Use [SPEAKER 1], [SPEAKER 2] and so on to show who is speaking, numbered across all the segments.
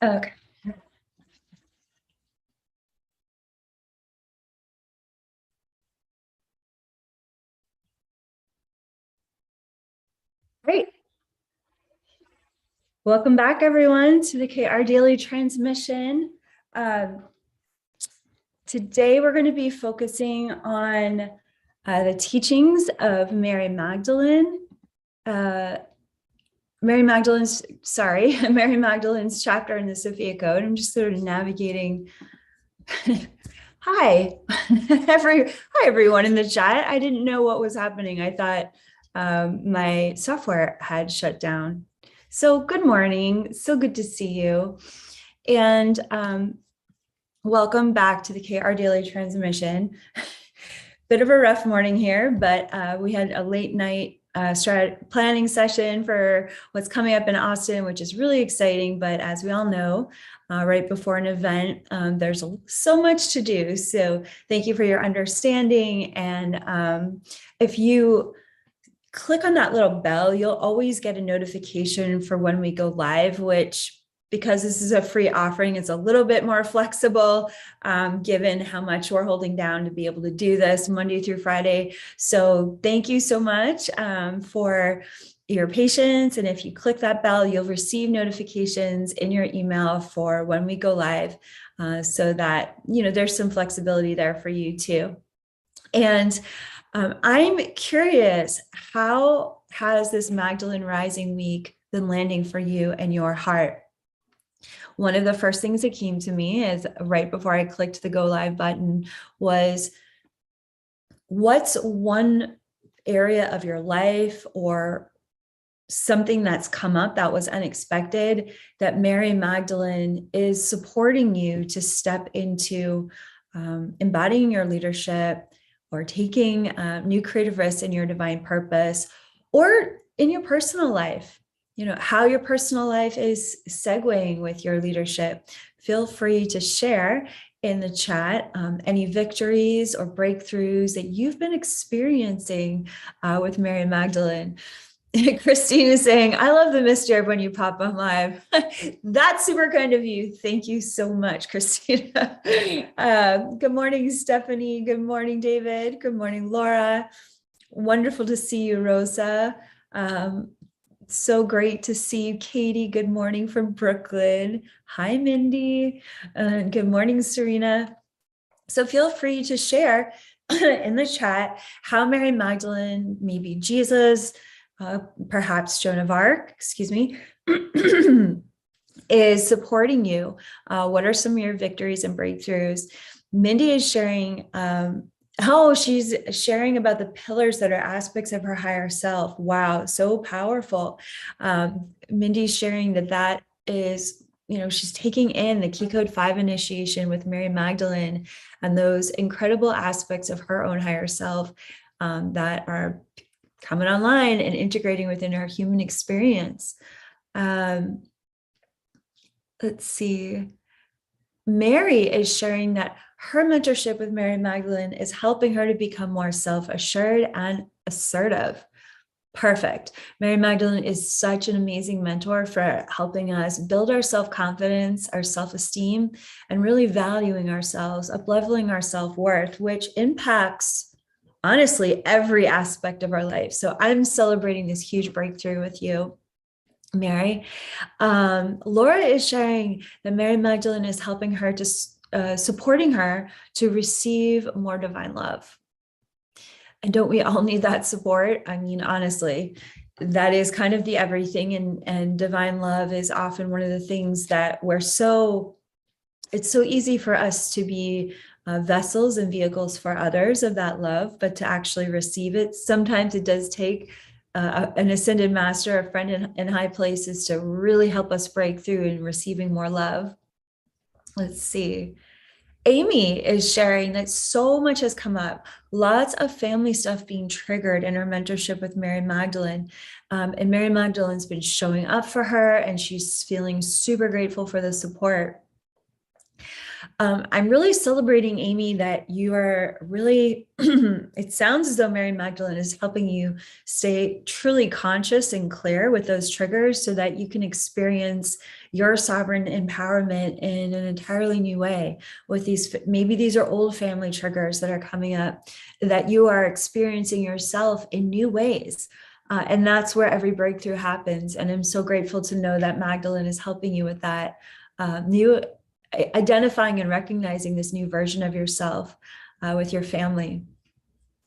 [SPEAKER 1] Okay. Great. Welcome back, everyone, to the KR Daily Transmission. Today, we're going to be focusing on the teachings of Mary Magdalene. Mary Magdalene's chapter in the Sophia Code. I'm just sort of navigating. Hi, everyone in the chat. I didn't know what was happening. I thought my software had shut down. So good morning. So good to see you. And welcome back to the KR Daily Transmission. Bit of a rough morning here, but we had a late night planning session for what's coming up in Austin, which is really exciting. But as we all know, right before an event, there's so much to do. So thank you for your understanding. And if you click on that little bell, you'll always get a notification for when we go live, which, because this is a free offering, it's a little bit more flexible, given how much we're holding down to be able to do this Monday through Friday. So thank you so much for your patience. And if you click that bell, you'll receive notifications in your email for when we go live, so that, there's some flexibility there for you too. And I'm curious, how has this Magdalene Rising week been landing for you and your heart? One of the first things that came to me is right before I clicked the go live button was, what's one area of your life or something that's come up that was unexpected that Mary Magdalene is supporting you to step into embodying your leadership, or taking new creative risks in your divine purpose, or in your personal life, how your personal life is segueing with your leadership. Feel free to share in the chat any victories or breakthroughs that you've been experiencing with Mary Magdalene. Christine is saying, I love the mystery of when you pop on live. That's super kind of you. Thank you so much, Christina. Good morning, Stephanie. Good morning, David. Good morning, Laura. Wonderful to see you, Rosa. So great to see you, Katie. Good morning from Brooklyn. Hi, Mindy. Good morning, Serena. So feel free to share in the chat how Mary Magdalene, maybe Jesus, perhaps Joan of Arc, is supporting you. What are some of your victories and breakthroughs? Mindy is sharing, she's sharing about the pillars that are aspects of her higher self. Wow, so powerful. Mindy's sharing that is, she's taking in the Key Code 5 initiation with Mary Magdalene and those incredible aspects of her own higher self that are coming online and integrating within her human experience. Let's see. Mary is sharing that her mentorship with Mary Magdalene is helping her to become more self-assured and assertive. Perfect. Mary Magdalene is such an amazing mentor for helping us build our self-confidence, our self-esteem, and really valuing ourselves, up-leveling our self-worth, which impacts, honestly, every aspect of our life. So I'm celebrating this huge breakthrough with you, Mary. Laura is sharing that Mary Magdalene is helping her to supporting her to receive more divine love. And don't we all need that support? I mean, honestly, that is kind of the everything, and divine love is often one of the things that it's so easy for us to be vessels and vehicles for others of that love, but to actually receive it, sometimes it does take an ascended master, a friend in high places, to really help us break through in receiving more love. Let's see. Amy is sharing that so much has come up, lots of family stuff being triggered in her mentorship with Mary Magdalene. And Mary Magdalene's been showing up for her, and she's feeling super grateful for the support. I'm really celebrating, Amy, that you are really, it sounds as though Mary Magdalene is helping you stay truly conscious and clear with those triggers so that you can experience your sovereign empowerment in an entirely new way with these, maybe these are old family triggers that are coming up, that you are experiencing yourself in new ways. And that's where every breakthrough happens. And I'm so grateful to know that Magdalene is helping you with that new identifying and recognizing this new version of yourself with your family.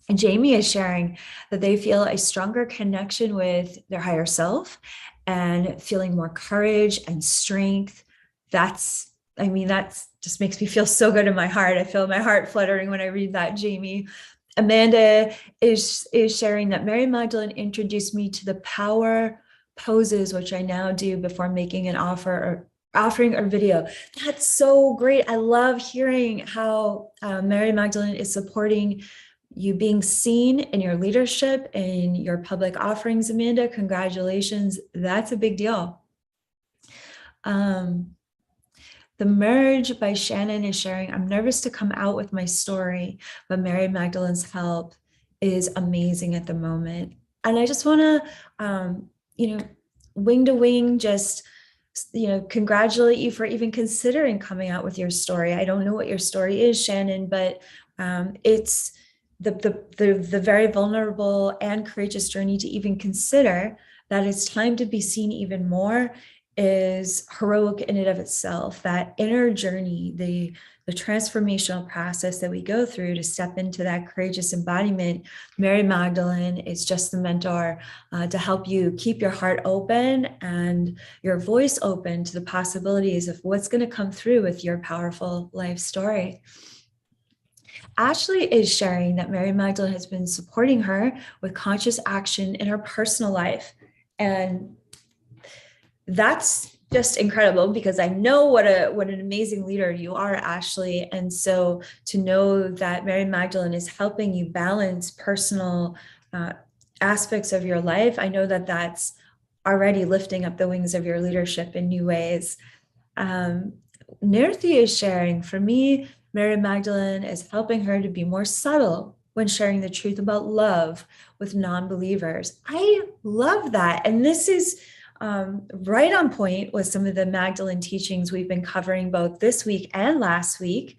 [SPEAKER 1] And Jamie is sharing that they feel a stronger connection with their higher self and feeling more courage and strength. That's just makes me feel so good in my heart. I feel my heart fluttering when I read that, Jamie. Amanda is sharing that Mary Magdalene introduced me to the power poses, which I now do before making an offering or video. That's so great. I love hearing how Mary Magdalene is supporting you being seen in your leadership and your public offerings. Amanda, congratulations. That's a big deal. The Merge by Shannon is sharing, I'm nervous to come out with my story, but Mary Magdalene's help is amazing at the moment. And I just want to, wing to wing, just congratulate you for even considering coming out with your story. I don't know what your story is, Shannon, but it's the very vulnerable and courageous journey to even consider that it's time to be seen even more is heroic in and of itself. That inner journey, the transformational process that we go through to step into that courageous embodiment. Mary Magdalene is just the mentor to help you keep your heart open and your voice open to the possibilities of what's going to come through with your powerful life story. Ashley is sharing that Mary Magdalene has been supporting her with conscious action in her personal life. And that's just incredible because I know what an amazing leader you are, Ashley. And so to know that Mary Magdalene is helping you balance personal aspects of your life, I know that that's already lifting up the wings of your leadership in new ways. Nirthi is sharing, for me, Mary Magdalene is helping her to be more subtle when sharing the truth about love with non-believers. I love that. And this is right on point with some of the Magdalene teachings we've been covering both this week and last week.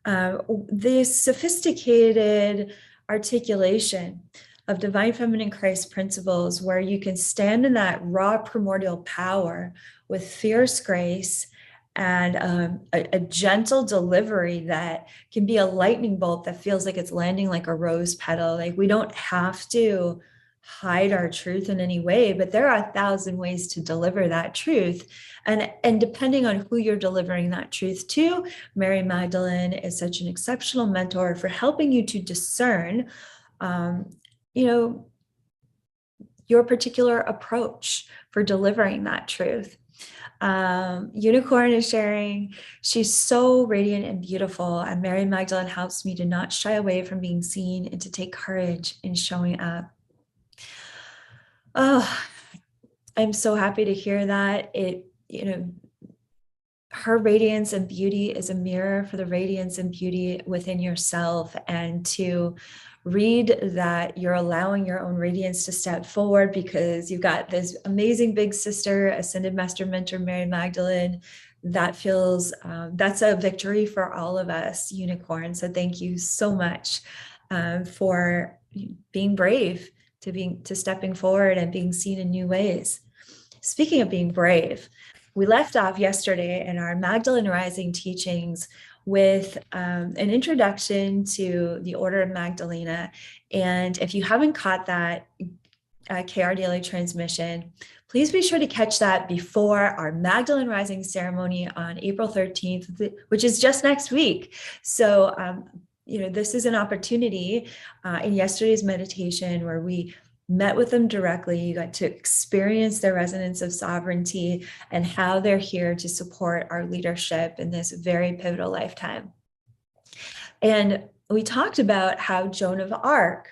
[SPEAKER 1] The sophisticated articulation of divine feminine Christ principles, where you can stand in that raw primordial power with fierce grace and a gentle delivery that can be a lightning bolt that feels like it's landing like a rose petal. Like, we don't have to hide our truth in any way, but there are 1,000 ways to deliver that truth. And depending on who you're delivering that truth to, Mary Magdalene is such an exceptional mentor for helping you to discern, your particular approach for delivering that truth. Unicorn is sharing, she's so radiant and beautiful, and Mary Magdalene helps me to not shy away from being seen and to take courage in showing up. Oh, I'm so happy to hear that. Her radiance and beauty is a mirror for the radiance and beauty within yourself, and to read that you're allowing your own radiance to step forward because you've got this amazing big sister, Ascended Master Mentor Mary Magdalene. That feels, that's a victory for all of us, Unicorn. So thank you so much for being brave, to stepping forward and being seen in new ways. Speaking of being brave, we left off yesterday in our Magdalene Rising teachings with an introduction to the Order of Magdalena. And if you haven't caught that KR Daily transmission, please be sure to catch that before our Magdalene Rising ceremony on April 13th, which is just next week. So, this is an opportunity in yesterday's meditation where we met with them directly. You got to experience their resonance of sovereignty and how they're here to support our leadership in this very pivotal lifetime. And we talked about how Joan of Arc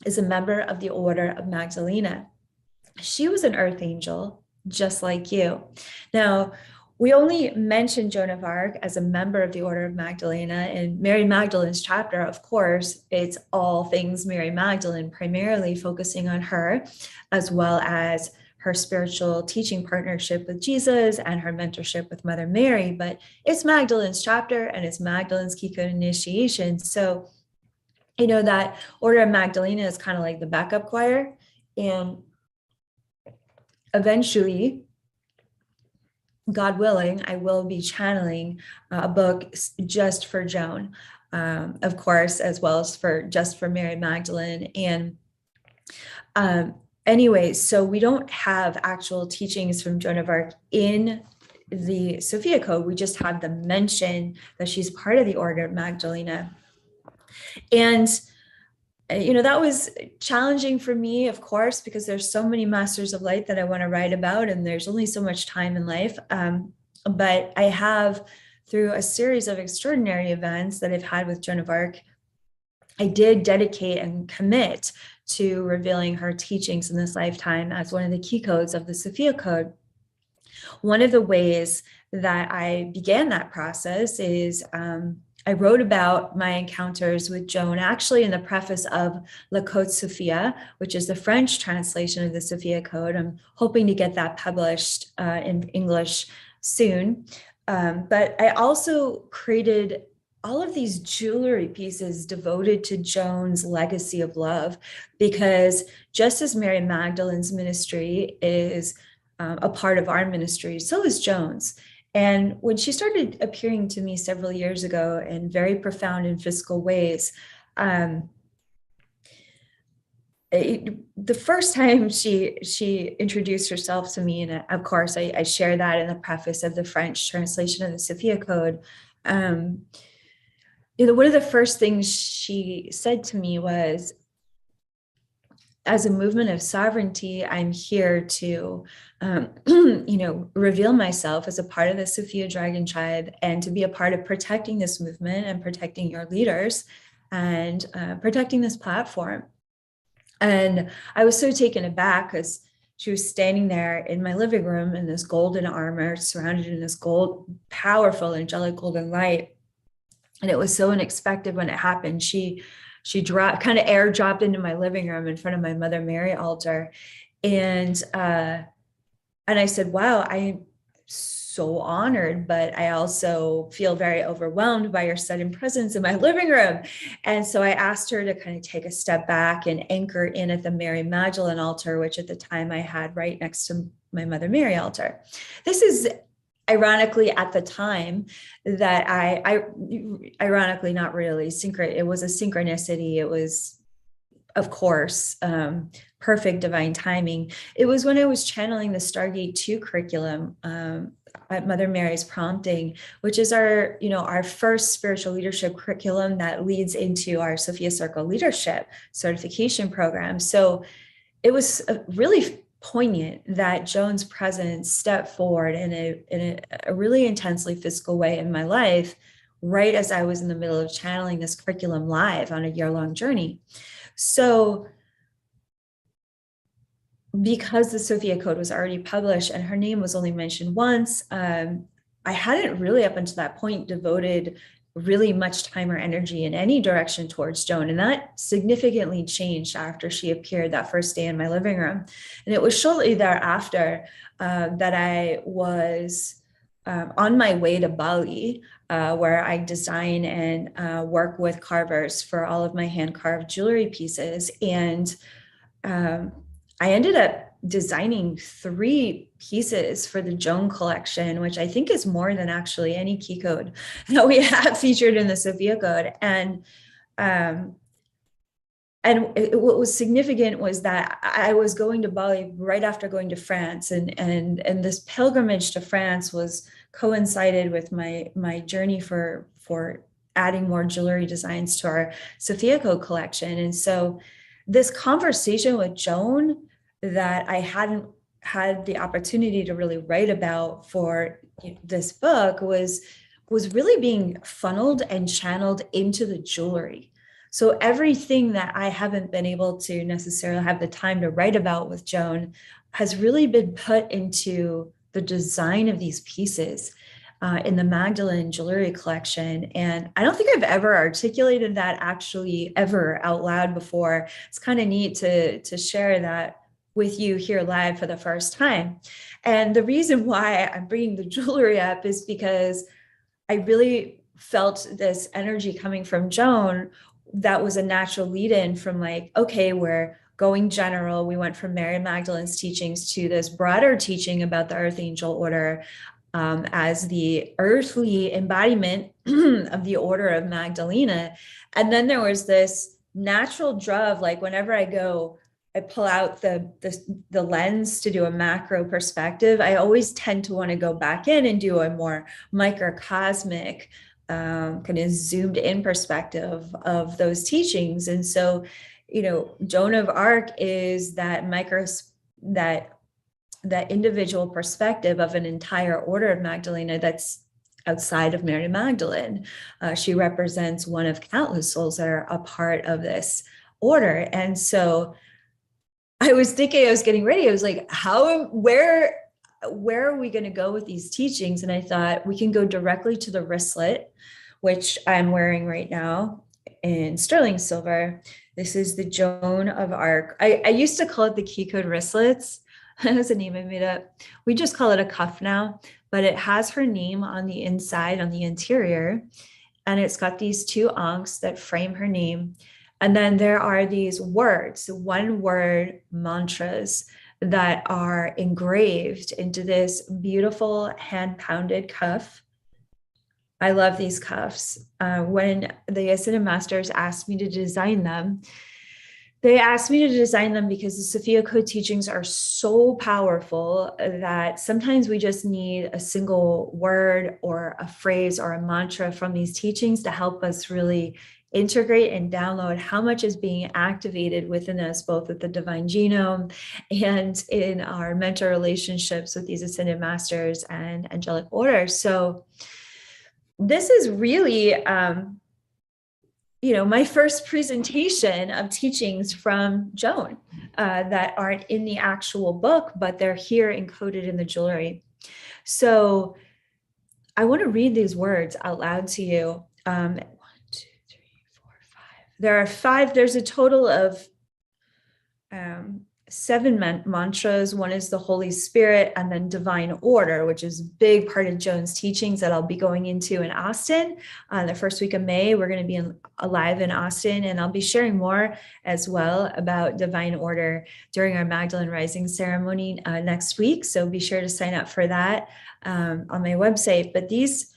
[SPEAKER 1] is a member of the Order of Magdalena. She was an earth angel, just like you. Now, we only mention Joan of Arc as a member of the Order of Magdalene. In Mary Magdalene's chapter, of course, it's all things Mary Magdalene, primarily focusing on her, as well as her spiritual teaching partnership with Jesus and her mentorship with Mother Mary. But it's Magdalene's chapter and it's Magdalene's key code initiation. So, that Order of Magdalene is kind of like the backup choir. And eventually, God willing, I will be channeling a book just for Joan, of course, as well as just for Mary Magdalene. And anyway, so we don't have actual teachings from Joan of Arc in the Sophia Code. We just have the mention that she's part of the Order of Magdalena. And that was challenging for me, of course, because there's so many masters of light that I want to write about, and there's only so much time in life. But I have, through a series of extraordinary events that I've had with Joan of Arc, I did dedicate and commit to revealing her teachings in this lifetime as one of the key codes of the Sophia Code. One of the ways that I began that process is I wrote about my encounters with Joan, actually in the preface of La Code Sophia, which is the French translation of the Sophia Code. I'm hoping to get that published in English soon. But I also created all of these jewelry pieces devoted to Joan's legacy of love, because just as Mary Magdalene's ministry is a part of our ministry, so is Joan's. And when she started appearing to me several years ago in very profound and physical ways, the first time she introduced herself to me, and of course I share that in the preface of the French translation of the Sophia Code, one of the first things she said to me was, as a movement of sovereignty, I'm here to, reveal myself as a part of the Sophia Dragon Tribe and to be a part of protecting this movement and protecting your leaders and protecting this platform. And I was so taken aback because she was standing there in my living room in this golden armor, surrounded in this powerful, angelic golden light. And it was so unexpected when it happened. She kind of airdropped into my living room in front of my Mother Mary altar. And I said, wow, I'm so honored, but I also feel very overwhelmed by your sudden presence in my living room. And so I asked her to kind of take a step back and anchor in at the Mary Magdalene altar, which at the time I had right next to my Mother Mary altar. This is ironically at the time that ironically, not really, it was a synchronicity. It was, of course, perfect divine timing. It was when I was channeling the Stargate 2 curriculum at Mother Mary's prompting, which is our first spiritual leadership curriculum that leads into our Sophia Circle leadership certification program. So it was really poignant that Joan's presence stepped forward in a really intensely physical way in my life, right as I was in the middle of channeling this curriculum live on a year-long journey. So because the Sophia Code was already published and her name was only mentioned once, I hadn't really up until that point devoted really much time or energy in any direction towards Joan. And that significantly changed after she appeared that first day in my living room. And it was shortly thereafter that I was on my way to Bali, where I design and work with carvers for all of my hand-carved jewelry pieces. And I ended up designing 3 pieces for the Joan collection, which I think is more than actually any key code that we have featured in the Sophia Code. And what was significant was that I was going to Bali right after going to France, and this pilgrimage to France was coincided with my journey for adding more jewelry designs to our Sophia Code collection. And so this conversation with Joan that I hadn't had the opportunity to really write about for this book was really being funneled and channeled into the jewelry. So everything that I haven't been able to necessarily have the time to write about with Joan has really been put into the design of these pieces in the Magdalene jewelry collection. And I don't think I've ever articulated that actually ever out loud before. It's kind of neat to share that with you here live for the first time. And the reason why I'm bringing the jewelry up is because I really felt this energy coming from Joan that was a natural lead in from like, okay, we're going general. We went from Mary Magdalene's teachings to this broader teaching about the Earth Angel Order as the earthly embodiment of the Order of Magdalena. And then there was this natural draw of like, whenever I pull out the lens to do a macro perspective, I always tend to want to go back in and do a more microcosmic kind of zoomed in perspective of those teachings. And so, Joan of Arc is that that individual perspective of an entire order of Magdalena that's outside of Mary Magdalene. She represents one of countless souls that are a part of this order. And so I was thinking, I was getting ready. I was like, where are we going to go with these teachings? And I thought we can go directly to the wristlet, which I'm wearing right now in sterling silver. This is the Joan of Arc. I used to call it the key code wristlets. That was a name I made up. We just call it a cuff now, but it has her name on the inside, on the interior. And it's got these two ankhs that frame her name. And then there are these words, one word mantras that are engraved into this beautiful hand pounded cuff. I love these cuffs. When the Ascended Masters asked me to design them, they asked me to design them because the Sophia Code teachings are so powerful that sometimes we just need a single word or a phrase or a mantra from these teachings to help us really integrate and download how much is being activated within us, both with the divine genome and in our mentor relationships with these Ascended Masters and angelic orders. So this is really my first presentation of teachings from Joan that aren't in the actual book, but they're here encoded in the jewelry. So I want to read these words out loud to you. 1, 2, 3, 4, 5. There are 5. There's a total of 7 mantras. One is the Holy Spirit, and then divine order, which is a big part of Joan's teachings that I'll be going into in Austin. The first week of May, we're going to be live in Austin, and I'll be sharing more as well about divine order during our Magdalene Rising ceremony next week. So be sure to sign up for that on my website. But these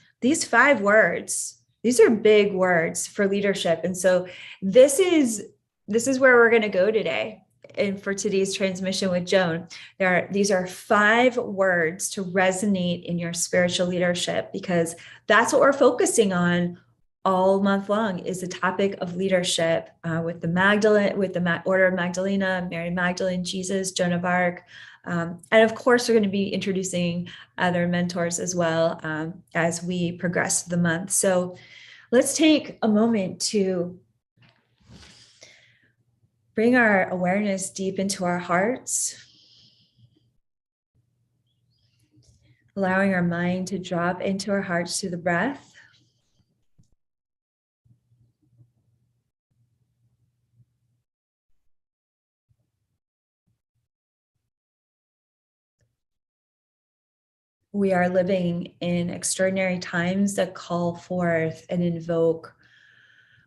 [SPEAKER 1] 5 words, these are big words for leadership. And so this is where we're going to go today. And for today's transmission with Joan, these are 5 words to resonate in your spiritual leadership, because that's what we're focusing on all month long, is the topic of leadership with the Order of Magdalena, Mary Magdalene, Jesus, Joan of Arc. And of course, we're going to be introducing other mentors as well as we progress the month. So let's take a moment to bring our awareness deep into our hearts, allowing our mind to drop into our hearts through the breath. We are living in extraordinary times that call forth and invoke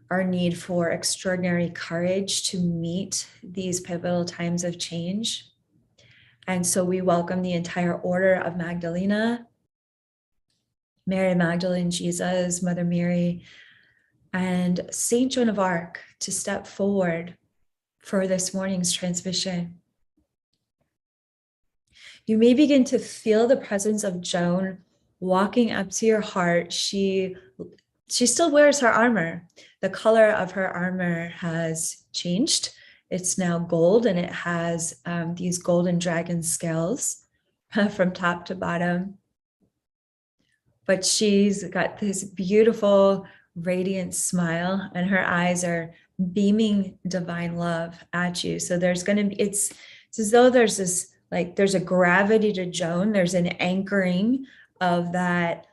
[SPEAKER 1] our need for extraordinary courage to meet these pivotal times of change. And so we welcome the entire Order of Magdalena, Mary Magdalene, Jesus, Mother Mary, and Saint Joan of Arc to step forward for this morning's transmission. You may begin to feel the presence of Joan walking up to your heart. She still wears her armor. The color of her armor has changed. It's now gold, and it has these golden dragon scales from top to bottom. But she's got this beautiful, radiant smile, and her eyes are beaming divine love at you. So there's going to be, it's as though there's this like there's a gravity to Joan. There's an anchoring of that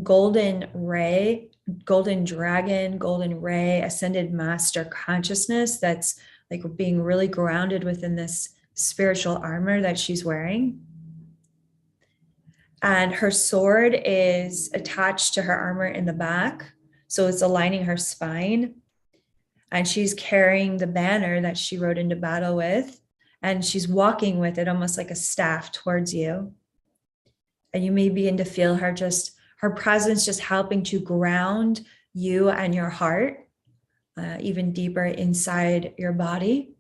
[SPEAKER 1] golden ray, golden dragon, golden ray, ascended master consciousness that's like being really grounded within this spiritual armor that she's wearing. And her sword is attached to her armor in the back. So it's aligning her spine. And she's carrying the banner that she rode into battle with. And she's walking with it almost like a staff towards you. And you may begin to feel her presence just helping to ground you and your heart even deeper inside your body.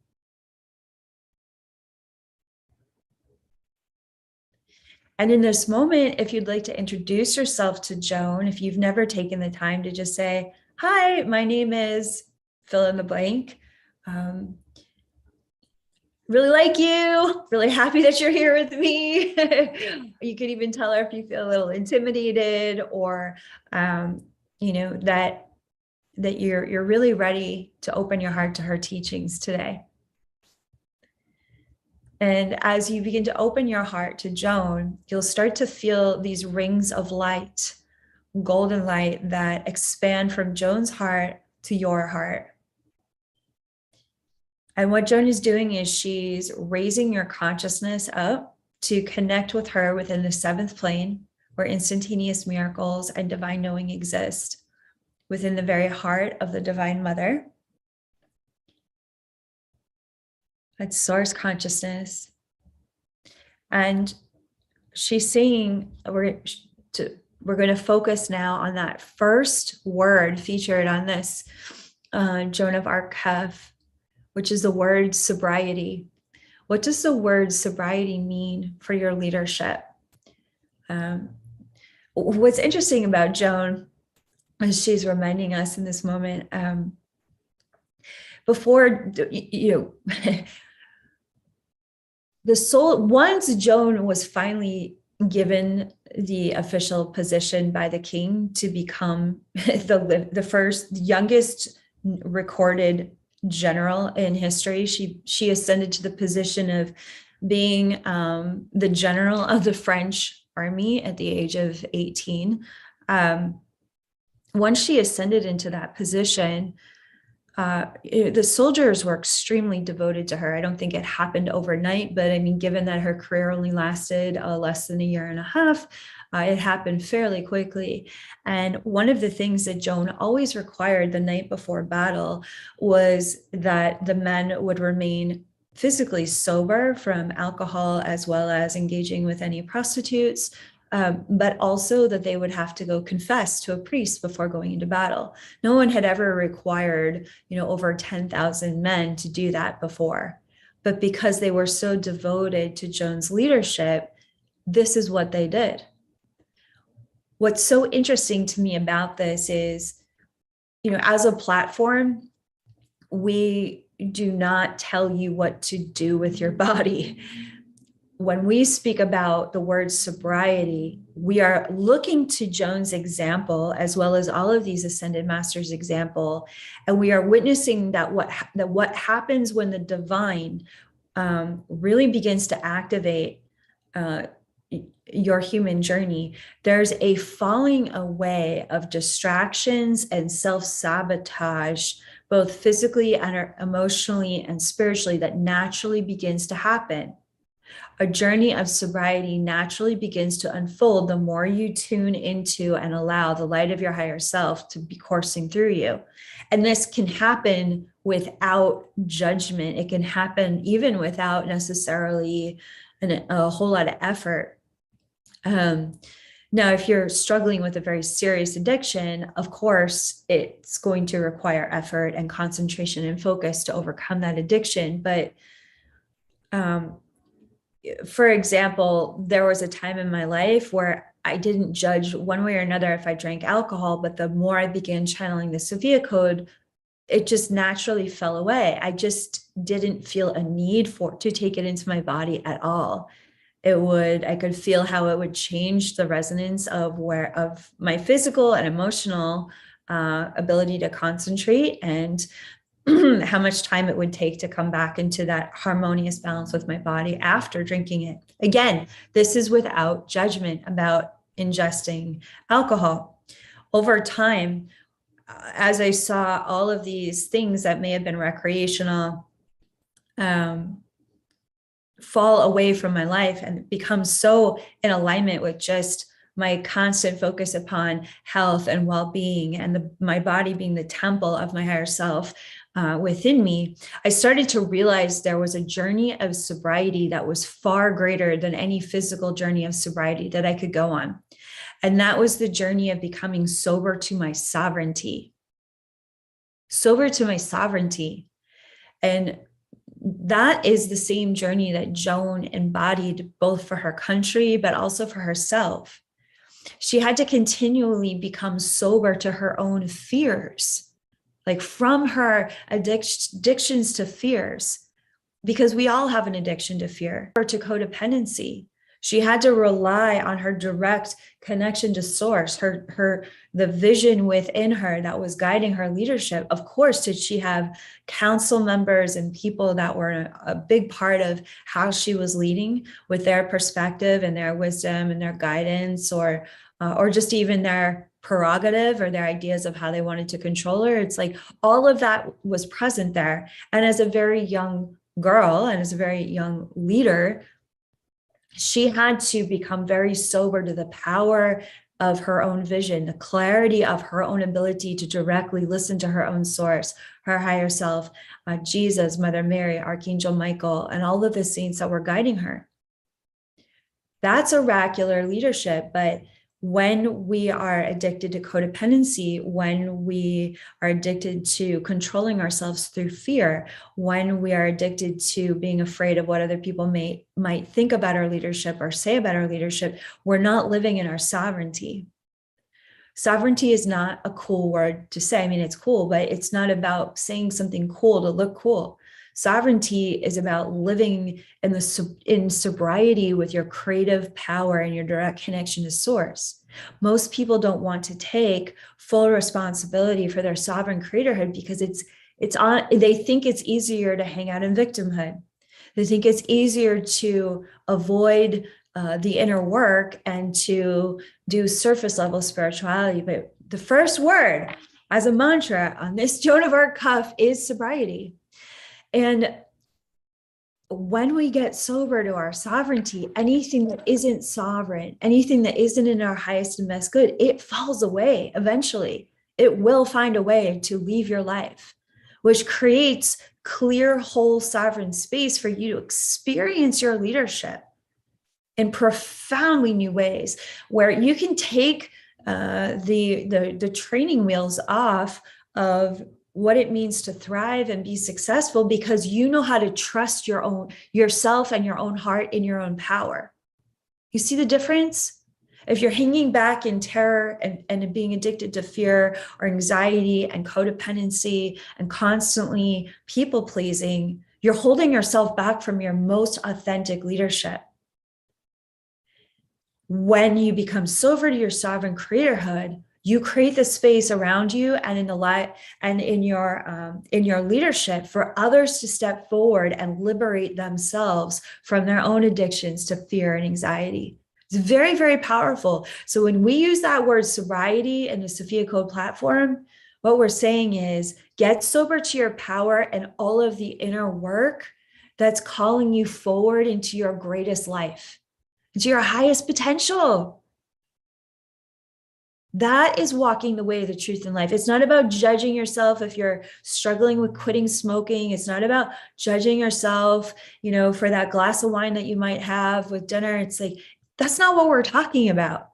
[SPEAKER 1] And in this moment, if you'd like to introduce yourself to Joan, if you've never taken the time to just say, hi, my name is fill in the blank. Really like you, really happy that you're here with me. You could even tell her if you feel a little intimidated or, that you're really ready to open your heart to her teachings today. And as you begin to open your heart to Joan, you'll start to feel these rings of light, golden light that expand from Joan's heart to your heart. And what Joan is doing is she's raising your consciousness up to connect with her within the 7th plane, where instantaneous miracles and divine knowing exist, within the very heart of the Divine Mother. That's source consciousness. And she's saying, we're going to focus now on that first word featured on this Joan of Arc cuff, which is the word sobriety. What does the word sobriety mean for your leadership? What's interesting about Joan, as she's reminding us in this moment, before, the soul, once Joan was finally given the official position by the king to become the first youngest recorded general in history, she ascended to the position of being the general of the French army at the age of 18. Once she ascended into that position, the soldiers were extremely devoted to her. I don't think it happened overnight, but I mean, given that her career only lasted less than a year and a half, it happened fairly quickly. And one of the things that Joan always required the night before battle was that the men would remain physically sober from alcohol, as well as engaging with any prostitutes, but also that they would have to go confess to a priest before going into battle. No one had ever required, over 10,000 men to do that before. But because they were so devoted to Joan's leadership, this is what they did. What's so interesting to me about this is, as a platform, we do not tell you what to do with your body. When we speak about the word sobriety, we are looking to Joan's example, as well as all of these ascended masters' example, and we are witnessing that what happens when the divine really begins to activate your human journey. There's a falling away of distractions and self-sabotage, both physically and emotionally and spiritually, that naturally begins to happen. A journey of sobriety naturally begins to unfold the more you tune into and allow the light of your higher self to be coursing through you. And this can happen without judgment. It can happen even without necessarily a whole lot of effort. Now, if you're struggling with a very serious addiction, of course, it's going to require effort and concentration and focus to overcome that addiction. But for example, there was a time in my life where I didn't judge one way or another if I drank alcohol, but the more I began channeling the Sophia Code, it just naturally fell away. I just didn't feel a need to take it into my body at all. I could feel how it would change the resonance of my physical and emotional ability to concentrate. And how much time it would take to come back into that harmonious balance with my body after drinking it. Again, this is without judgment about ingesting alcohol. Over time, as I saw all of these things that may have been recreational fall away from my life and become so in alignment with just my constant focus upon health and well-being and my body being the temple of my higher self within me, I started to realize there was a journey of sobriety that was far greater than any physical journey of sobriety that I could go on. And that was the journey of becoming sober to my sovereignty. Sober to my sovereignty. And that is the same journey that Joan embodied both for her country, but also for herself. She had to continually become sober to her own fears, like from her addictions to fears, because we all have an addiction to fear, or to codependency. She had to rely on her direct connection to source, the vision within her that was guiding her leadership. Of course, did she have council members and people that were a big part of how she was leading with their perspective and their wisdom and their guidance, or just even their prerogative or their ideas of how they wanted to control her. It's like all of that was present there. And as a very young girl and as a very young leader, she had to become very sober to the power of her own vision, the clarity of her own ability to directly listen to her own source, her higher self, Jesus, Mother Mary, Archangel Michael, and all of the saints that were guiding her. That's oracular leadership. But when we are addicted to codependency, when we are addicted to controlling ourselves through fear, when we are addicted to being afraid of what other people might think about our leadership or say about our leadership, we're not living in our sovereignty. Sovereignty is not a cool word to say. I mean, it's cool, but it's not about saying something cool to look cool. Sovereignty is about living in sobriety with your creative power and your direct connection to source. Most people don't want to take full responsibility for their sovereign creatorhood because they think it's easier to hang out in victimhood. They think it's easier to avoid the inner work and to do surface level spirituality. But the first word as a mantra on this Joan of Arc cuff is sobriety. And when we get sober to our sovereignty, anything that isn't sovereign, anything that isn't in our highest and best good, it falls away eventually. It will find a way to leave your life, which creates clear, whole, sovereign space for you to experience your leadership in profoundly new ways, where you can take the training wheels off of what it means to thrive and be successful, because you know how to trust yourself and your own heart in your own power. You see the difference? If you're hanging back in terror and being addicted to fear or anxiety and codependency and constantly people pleasing, you're holding yourself back from your most authentic leadership. When you become sober to your sovereign creatorhood, you create the space around you and in the light and in your leadership for others to step forward and liberate themselves from their own addictions to fear and anxiety. It's very, very powerful. So when we use that word sobriety in the Sophia Code platform, what we're saying is get sober to your power and all of the inner work that's calling you forward into your greatest life, into your highest potential. That is walking the way of the truth in life. It's not about judging yourself if you're struggling with quitting smoking. It's not about judging yourself, for that glass of wine that you might have with dinner. It's like, that's not what we're talking about.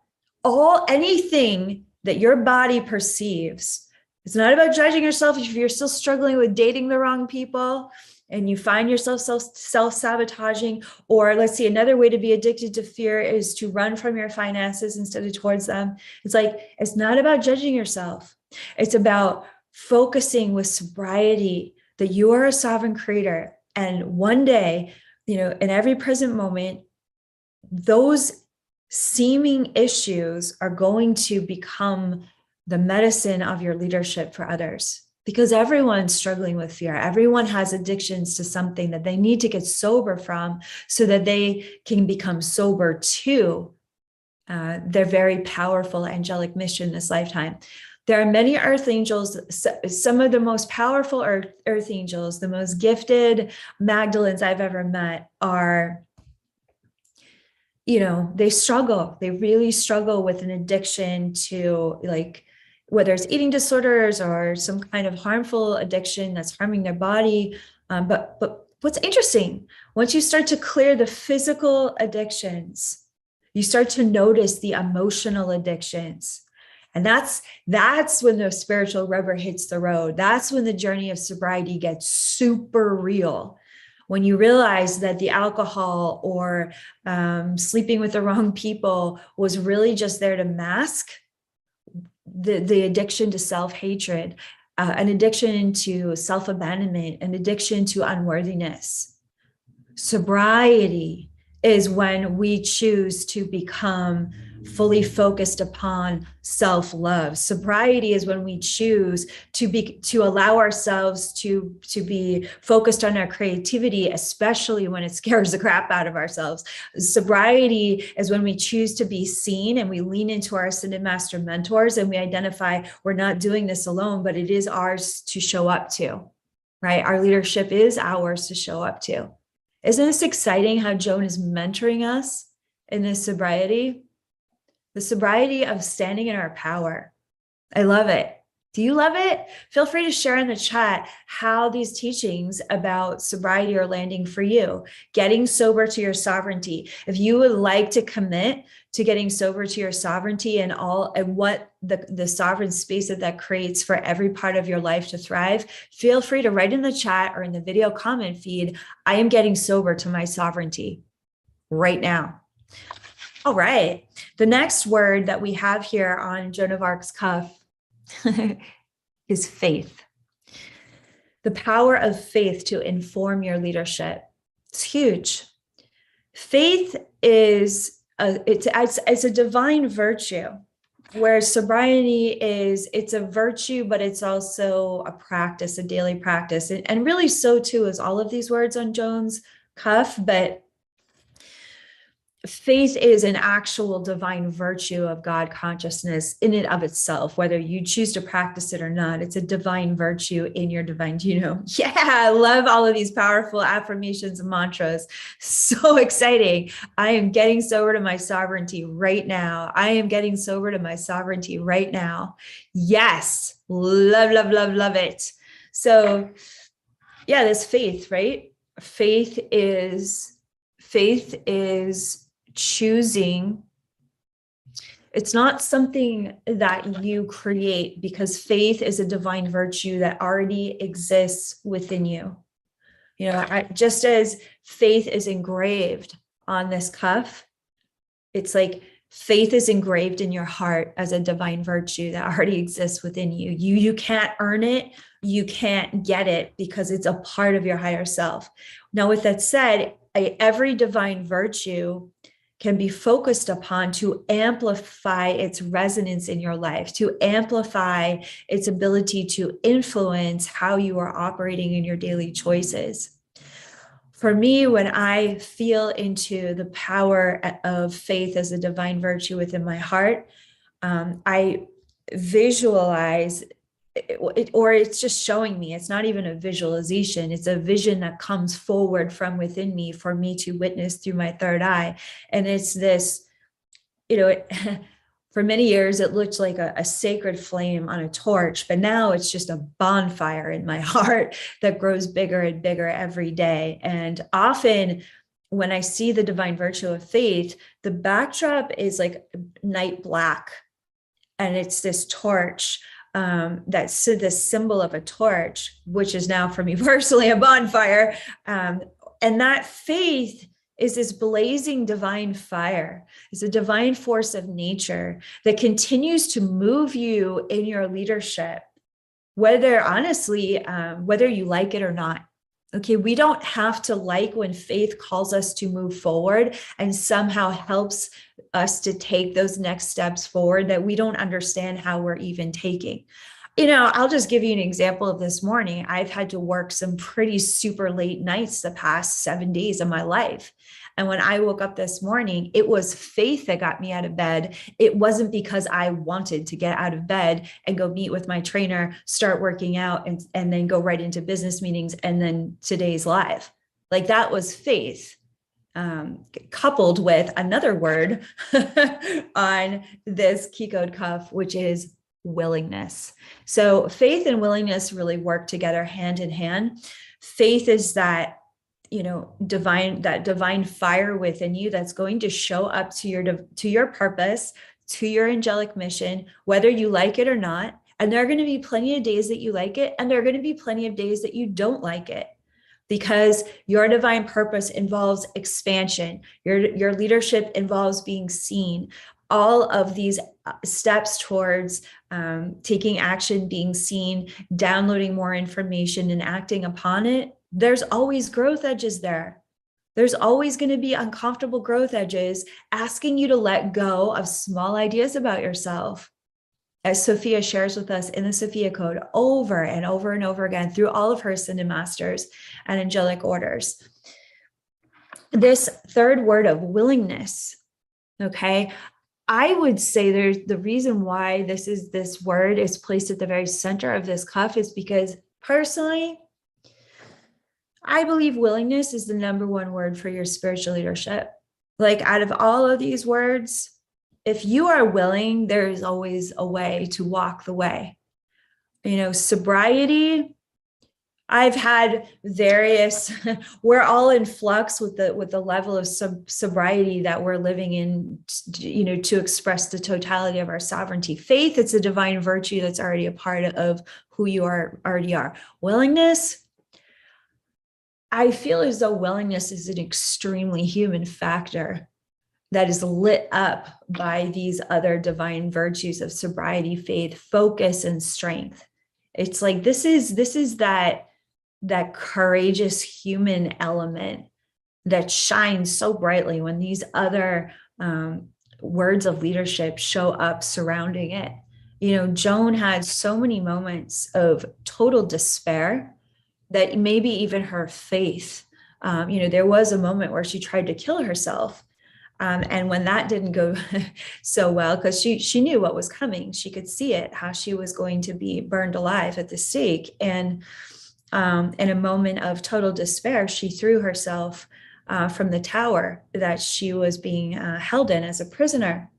[SPEAKER 1] Anything that your body perceives. It's not about judging yourself if you're still struggling with dating the wrong people and you find yourself self-sabotaging, or let's see, another way to be addicted to fear is to run from your finances instead of towards them. It's like, it's not about judging yourself. It's about focusing with sobriety that you are a sovereign creator. And one day, in every present moment, those seeming issues are going to become the medicine of your leadership for others. because everyone's struggling with fear. Everyone has addictions to something that they need to get sober from so that they can become sober to their very powerful angelic mission this lifetime. There are many earth angels. Some of the most powerful earth angels, the most gifted Magdalenes I've ever met are, they struggle. They really struggle with an addiction to, like, whether it's eating disorders or some kind of harmful addiction that's harming their body. But what's interesting, once you start to clear the physical addictions, you start to notice the emotional addictions. And that's when the spiritual rubber hits the road. That's when the journey of sobriety gets super real. When you realize that the alcohol or sleeping with the wrong people was really just there to mask the addiction to self-hatred, an addiction to self-abandonment, an addiction to unworthiness. Sobriety is when we choose to become fully focused upon self-love. Sobriety is when we choose to allow ourselves to be focused on our creativity, especially when it scares the crap out of ourselves. Sobriety is when we choose to be seen and we lean into our Ascended Master mentors and we identify we're not doing this alone, but it is ours to show up to, right? Our leadership is ours to show up to. Isn't this exciting how Joan is mentoring us in this sobriety? The sobriety of standing in our power. I love it. Do you love it? Feel free to share in the chat how these teachings about sobriety are landing for you. Getting sober to your sovereignty. If you would like to commit to getting sober to your sovereignty and what the sovereign space that creates for every part of your life to thrive, feel free to write in the chat or in the video comment feed, I am getting sober to my sovereignty right now. All right. The next word that we have here on Joan of Arc's cuff is faith. The power of faith to inform your leadership. It's huge. Faith is it's a divine virtue, whereas sobriety it's a virtue, but it's also a practice, a daily practice. And really so too is all of these words on Joan's cuff, but faith is an actual divine virtue of God consciousness in and of itself, whether you choose to practice it or not. It's a divine virtue in your divine, Yeah, I love all of these powerful affirmations and mantras. So exciting. I am getting sober to my sovereignty right now. I am getting sober to my sovereignty right now. Yes. Love, love, love, love it. So yeah, this faith, right? Faith is choosing. It's not something that you create, because faith is a divine virtue that already exists within you. Just as faith is engraved on this cuff, it's like faith is engraved in your heart as a divine virtue that already exists within you. You can't earn it. You can't get it because it's a part of your higher self. Now, with that said, every divine virtue can be focused upon to amplify its resonance in your life, to amplify its ability to influence how you are operating in your daily choices. For me, when I feel into the power of faith as a divine virtue within my heart, I visualize it, or it's just showing me. It's not even a visualization. It's a vision that comes forward from within me for me to witness through my third eye. And it's this, for many years, it looked like a sacred flame on a torch, but now it's just a bonfire in my heart that grows bigger and bigger every day. And often when I see the divine virtue of faith, the backdrop is like night black. And it's this torch that's this symbol of a torch, which is now for me personally a bonfire. And that faith is this blazing divine fire. It's a divine force of nature that continues to move you in your leadership, whether you like it or not. Okay, we don't have to like when faith calls us to move forward and somehow helps us to take those next steps forward that we don't understand how we're even taking. I'll just give you an example of this morning. I've had to work some pretty super late nights the past 7 days of my life. And when I woke up this morning, it was faith that got me out of bed. It wasn't because I wanted to get out of bed and go meet with my trainer, start working out, and then go right into business meetings and then today's live. Like that was faith. Coupled with another word on this key code cuff, which is willingness. So faith and willingness really work together hand in hand. Faith is that, divine fire within you that's going to show up to your purpose, to your angelic mission, whether you like it or not. And there are going to be plenty of days that you like it, and there are going to be plenty of days that you don't like it. Because your divine purpose involves expansion. Your leadership involves being seen. All of these steps towards taking action, being seen, downloading more information and acting upon it, there's always growth edges there. There's always going to be uncomfortable growth edges asking you to let go of small ideas about yourself. As Sophia shares with us in the Sophia Code over and over and over again through all of her ascended masters and angelic orders. This third word of willingness, okay? I would say there's the reason why this word is placed at the very center of this cuff is because personally, I believe willingness is the number one word for your spiritual leadership. Like out of all of these words, if you are willing, there's always a way to walk the way. Sobriety, I've had various, we're all in flux with the level of sobriety that we're living in, to express the totality of our sovereignty. Faith, it's a divine virtue that's already a part of who you already are. Willingness, I feel as though willingness is an extremely human factor that is lit up by these other divine virtues of sobriety, faith, focus, and strength. It's like this is that courageous human element that shines so brightly when these other words of leadership show up surrounding it. Joan had so many moments of total despair that maybe even her faith, there was a moment where she tried to kill herself. And when that didn't go so well, because she knew what was coming, she could see it, how she was going to be burned alive at the stake. And in a moment of total despair, she threw herself from the tower that she was being held in as a prisoner.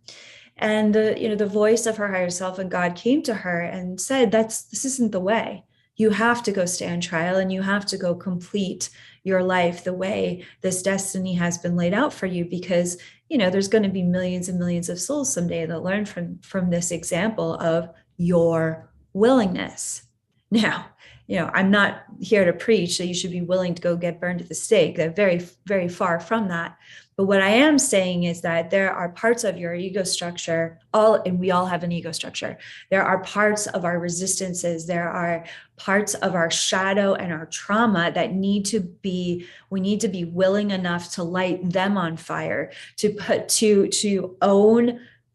[SPEAKER 1] And the voice of her higher self and God came to her and said, this isn't the way. You have to go stand trial, and you have to go complete your life the way this destiny has been laid out for you, because there's going to be millions and millions of souls someday that learn from this example of your willingness. Now, I'm not here to preach that you should be willing to go get burned at the stake. They're very, very far from that. But what I am saying is that there are parts of your ego structure, and we all have an ego structure. There are parts of our resistances. There are parts of our shadow and our trauma that we need to be willing enough to light them on fire, to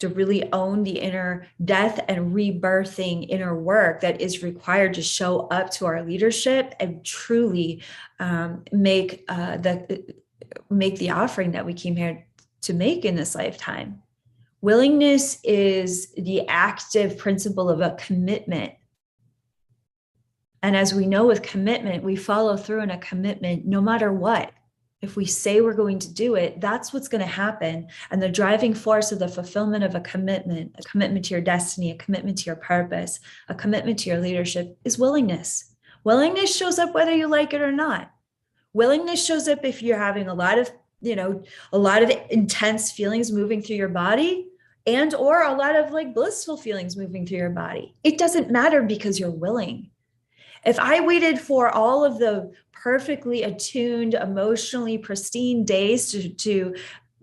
[SPEAKER 1] really own the inner death and rebirthing inner work that is required to show up to our leadership and truly make the offering that we came here to make in this lifetime. Willingness is the active principle of a commitment. And as we know with commitment, we follow through on a commitment no matter what. If we say we're going to do it, that's what's going to happen. And the driving force of the fulfillment of a commitment to your destiny, a commitment to your purpose, a commitment to your leadership is willingness. Willingness shows up whether you like it or not. Willingness shows up if you're having a lot of intense feelings moving through your body or a lot of blissful feelings moving through your body. It doesn't matter because you're willing. If I waited for all of the perfectly attuned, emotionally pristine days to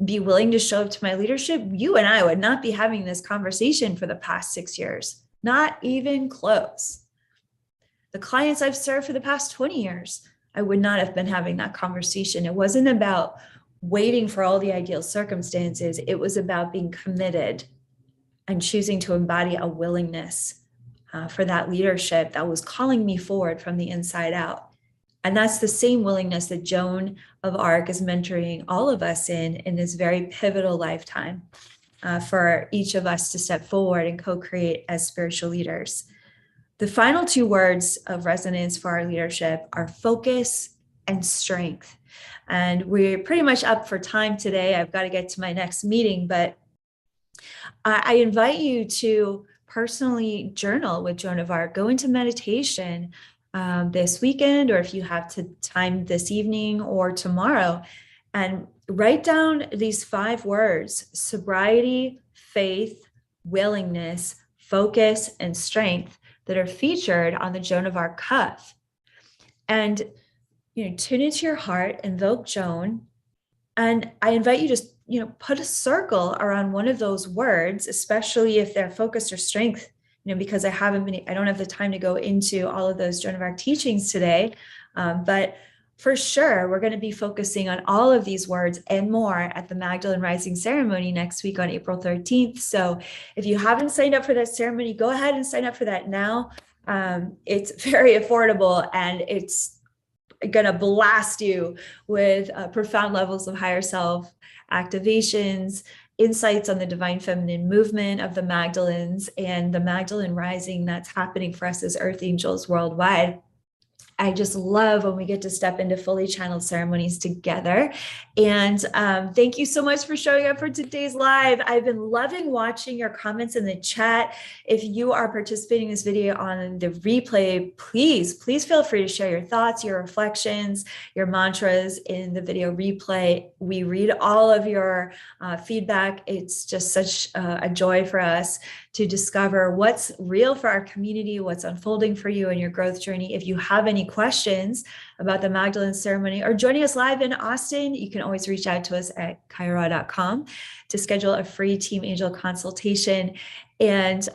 [SPEAKER 1] be willing to show up to my leadership, you and I would not be having this conversation for the past 6 years, not even close. The clients I've served for the past 20 years, I would not have been having that conversation. It wasn't about waiting for all the ideal circumstances. It was about being committed and choosing to embody a willingness for that leadership that was calling me forward from the inside out. And that's the same willingness that Joan of Arc is mentoring all of us in this very pivotal lifetime for each of us to step forward and co-create as spiritual leaders. The final two words of resonance for our leadership are focus and strength. And we're pretty much up for time today. I've got to get to my next meeting, but I invite you to personally journal with Joan of Arc, go into meditation this weekend, or if you have time this evening or tomorrow, and write down these 5 words: sobriety, faith, willingness, focus, and strength, that are featured on the Joan of Arc cuff. And tune into your heart, invoke Joan, and I invite you to put a circle around one of those words, especially if they're focus or strength. Because I don't have the time to go into all of those Joan of Arc teachings today, but for sure, we're going to be focusing on all of these words and more at the Magdalene Rising ceremony next week on April 13th. So if you haven't signed up for that ceremony, go ahead and sign up for that now. It's very affordable, and it's going to blast you with profound levels of higher self activations, insights on the divine feminine movement of the Magdalenes and the Magdalene Rising that's happening for us as Earth Angels worldwide. I just love when we get to step into fully channeled ceremonies together. And thank you so much for showing up for today's live. I've been loving watching your comments in the chat. If you are participating in this video on the replay, please feel free to share your thoughts, your reflections, your mantras in the video replay. We read all of your feedback. It's just such a joy for us to discover what's real for our community, what's unfolding for you in your growth journey. If you have any questions about the Magdalene ceremony or joining us live in Austin, you can always reach out to us at kaia.com to schedule a free Team Angel consultation. And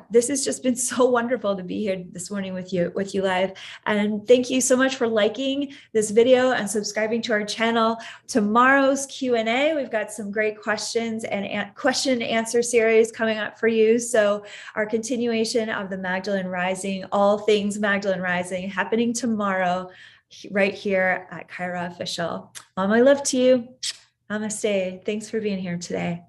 [SPEAKER 1] this has just been so wonderful to be here this morning with you live. And thank you so much for liking this video and subscribing to our channel. Tomorrow's Q&A, we've got some great questions and question and answer series coming up for you. So our continuation of the Magdalene Rising, all things Magdalene Rising, happening tomorrow right here at Kaia Official. All my love to you. Namaste. Thanks for being here today.